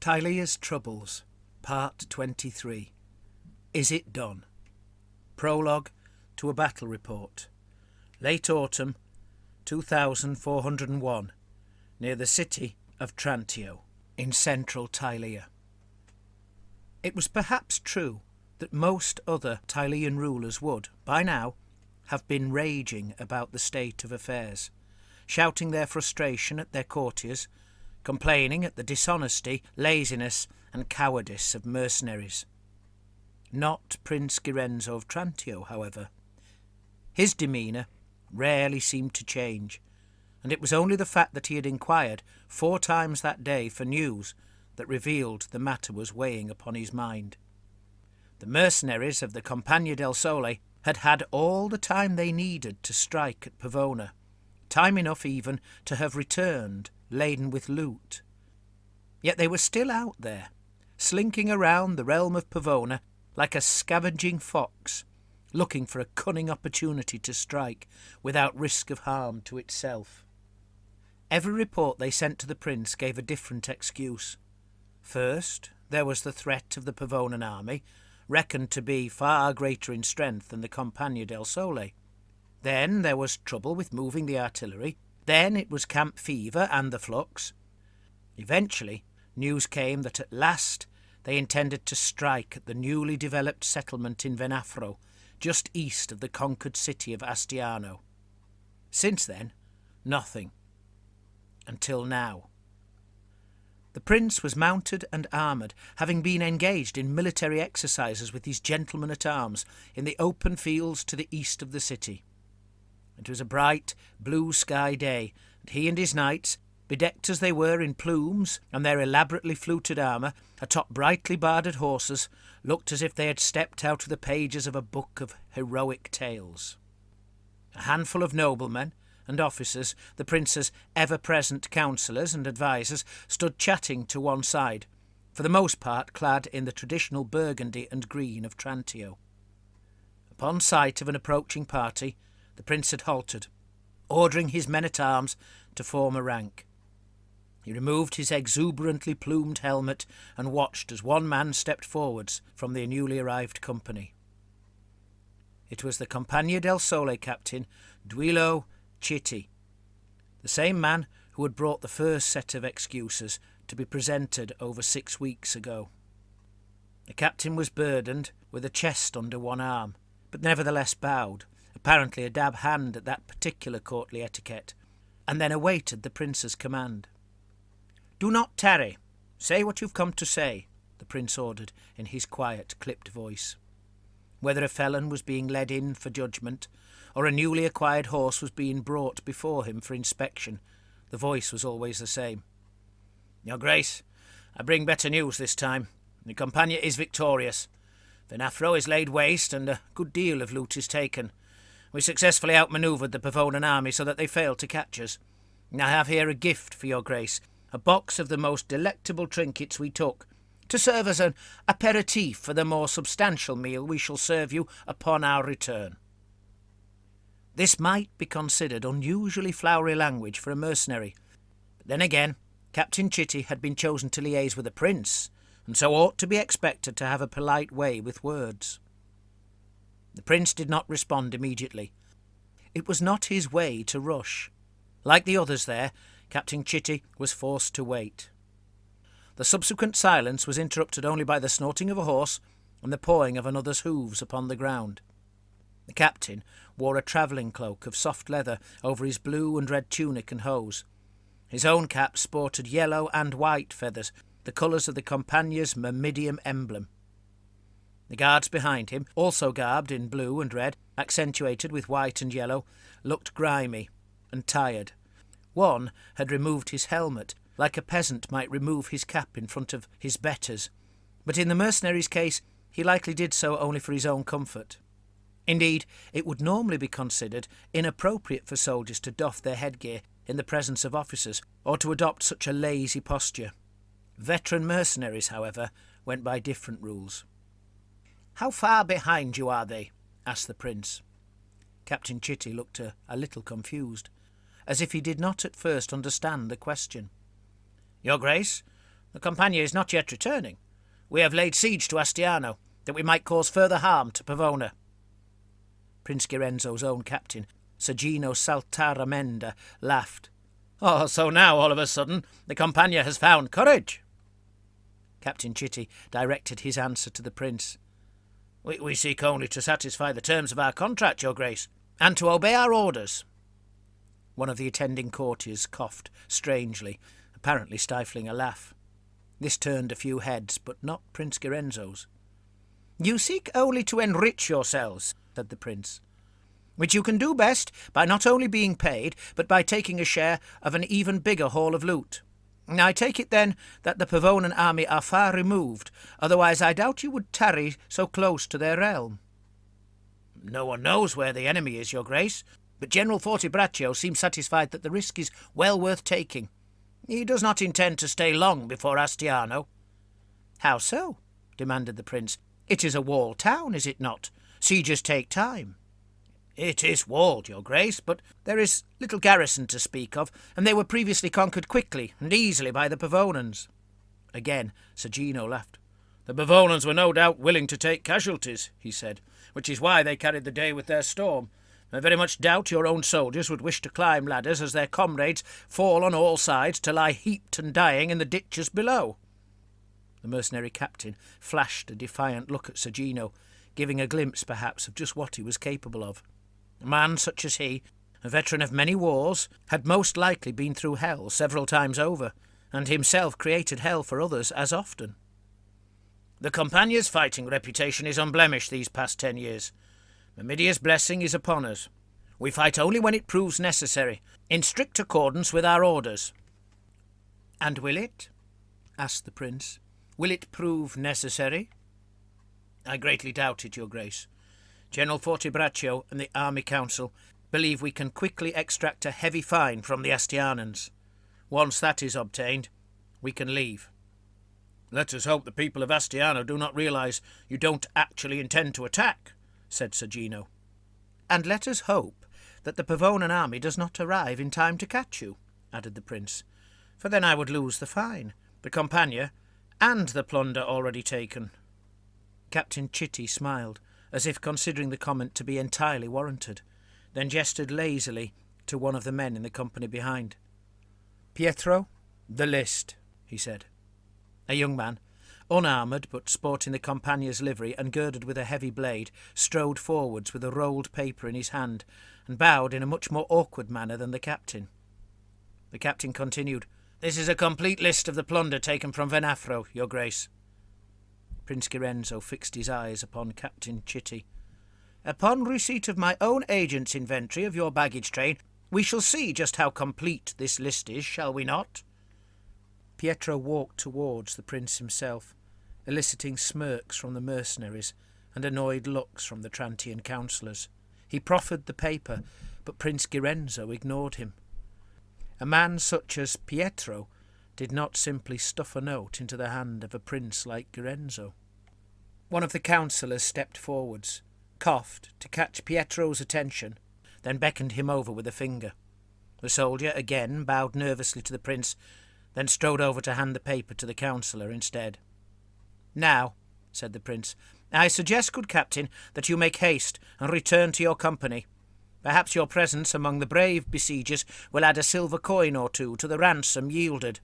Tilea's Troubles, Part 23. Is it done? Prologue to a battle report. Late autumn, 2401, near the city of Trantio, in central Tilea. It was perhaps true that most other Tilean rulers would, by now, have been raging about the state of affairs, shouting their frustration at their courtiers, complaining at the dishonesty, laziness, and cowardice of mercenaries. Not Prince Girenzo of Trantio, however. His demeanour rarely seemed to change, and it was only the fact that he had inquired 4 times that day for news that revealed the matter was weighing upon his mind. The mercenaries of the Compagnia del Sole had had all the time they needed to strike at Pavona, time enough even to have returned laden with loot. Yet they were still out there, slinking around the realm of Pavona like a scavenging fox, looking for a cunning opportunity to strike without risk of harm to itself. Every report they sent to the prince gave a different excuse. First, there was the threat of the Pavonan army, reckoned to be far greater in strength than the Compagnia del Sole. Then there was trouble with moving the artillery. Then it was camp fever and the flux. Eventually, news came that at last they intended to strike at the newly developed settlement in Venafro, just east of the conquered city of Astiano. Since then, nothing. Until now. The prince was mounted and armoured, having been engaged in military exercises with his gentlemen at arms in the open fields to the east of the city. It was a bright, blue sky day, and he and his knights, bedecked as they were in plumes and their elaborately fluted armour, atop brightly barded horses, looked as if they had stepped out of the pages of a book of heroic tales. A handful of noblemen and officers, the prince's ever-present counsellors and advisers, stood chatting to one side, for the most part clad in the traditional burgundy and green of Trantio. Upon sight of an approaching party, the prince had halted, ordering his men-at-arms to form a rank. He removed his exuberantly plumed helmet and watched as one man stepped forwards from the newly arrived company. It was the Compagnia del Sole captain, Duilio Chitti, the same man who had brought the first set of excuses to be presented over 6 weeks ago. The captain was burdened with a chest under one arm, but nevertheless bowed, apparently a dab hand at that particular courtly etiquette, and then awaited the prince's command. "Do not tarry. Say what you've come to say," the prince ordered in his quiet, clipped voice. Whether a felon was being led in for judgment, or a newly acquired horse was being brought before him for inspection, the voice was always the same. "Your Grace, I bring better news this time. The Compagnia is victorious. Venafro is laid waste, and a good deal of loot is taken. We successfully outmanoeuvred the Pavonan army so that they failed to catch us. I have here a gift for your Grace, a box of the most delectable trinkets we took, to serve as an aperitif for the more substantial meal we shall serve you upon our return." This might be considered unusually flowery language for a mercenary, but then again, Captain Chitti had been chosen to liaise with a prince, and so ought to be expected to have a polite way with words. The prince did not respond immediately. It was not his way to rush. Like the others there, Captain Chitti was forced to wait. The subsequent silence was interrupted only by the snorting of a horse and the pawing of another's hooves upon the ground. The captain wore a travelling cloak of soft leather over his blue and red tunic and hose. His own cap sported yellow and white feathers, the colours of the Compagnia's myrmidon emblem. The guards behind him, also garbed in blue and red, accentuated with white and yellow, looked grimy and tired. One had removed his helmet, like a peasant might remove his cap in front of his betters, but in the mercenary's case he likely did so only for his own comfort. Indeed, it would normally be considered inappropriate for soldiers to doff their headgear in the presence of officers, or to adopt such a lazy posture. Veteran mercenaries, however, went by different rules. "How far behind you are they?" asked the prince. Captain Chitti looked a little confused, as if he did not at first understand the question. "Your Grace, The Compagnia is not yet returning. We have laid siege to Astiano, that we might cause further harm to Pavona." Prince Girenzo's own captain, Sergino Saltaramenda, laughed. "Oh, so now, all of a sudden, the Compagnia has found courage." Captain Chitty directed his answer to the prince. We seek only to satisfy the terms of our contract, your grace, and to obey our orders." One of the attending courtiers coughed strangely, apparently stifling a laugh. This turned a few heads, but not Prince Girenzo's. "You seek only to enrich yourselves," said the prince, "which you can do best by not only being paid, but by taking a share of an even bigger haul of loot. I take it, then, that the Pavonan army are far removed, otherwise I doubt you would tarry so close to their realm." "No one knows where the enemy is, your grace, but General Fortebraccio seems satisfied that the risk is well worth taking. He does not intend to stay long before Astiano." "How so?" demanded the prince. "It is a walled town, is it not? Sieges take time." "It is walled, your grace, but there is little garrison to speak of, and they were previously conquered quickly and easily by the Pavonans." Again Sergino laughed. "The Pavonans were no doubt willing to take casualties," he said, "which is why they carried the day with their storm. I very much doubt your own soldiers would wish to climb ladders as their comrades fall on all sides to lie heaped and dying in the ditches below." The mercenary captain flashed a defiant look at Sergino, giving a glimpse, perhaps, of just what he was capable of. A man such as he, a veteran of many wars, had most likely been through hell several times over, and himself created hell for others as often. "The Compagnia's fighting reputation is unblemished these past 10 years. Mamidia's blessing is upon us. We fight only when it proves necessary, in strict accordance with our orders." "And will it?" asked the prince. "Will it prove necessary?" "I greatly doubt it, your grace. General Fortebraccio and the Army Council believe we can quickly extract a heavy fine from the Astianans. Once that is obtained, we can leave." "Let us hope the people of Astiano do not realize you don't actually intend to attack," said Sergino. "And let us hope that the Pavonan army does not arrive in time to catch you," added the prince, "for then I would lose the fine, the Compagnia, and the plunder already taken." Captain Chitty smiled, as if considering the comment to be entirely warranted, then gestured lazily to one of the men in the company behind. "Pietro, the list," he said. A young man, unarmoured but sporting the Compagnia's livery and girded with a heavy blade, strode forwards with a rolled paper in his hand and bowed in a much more awkward manner than the captain. The captain continued, "This is a complete list of the plunder taken from Venafro, your grace." Prince Girenzo fixed his eyes upon Captain Chitty. "Upon receipt of my own agent's inventory of your baggage train, we shall see just how complete this list is, shall we not?" Pietro walked towards the prince himself, eliciting smirks from the mercenaries and annoyed looks from the Trantian councillors. He proffered the paper, but Prince Girenzo ignored him. A man such as Pietro did not simply stuff a note into the hand of a prince like Girenzo. One of the councillors stepped forwards, coughed to catch Pietro's attention, then beckoned him over with a finger. The soldier again bowed nervously to the prince, then strode over to hand the paper to the councillor instead. "Now," said the prince, "I suggest, good captain, that you make haste and return to your company. Perhaps your presence among the brave besiegers will add a silver coin or two to the ransom yielded."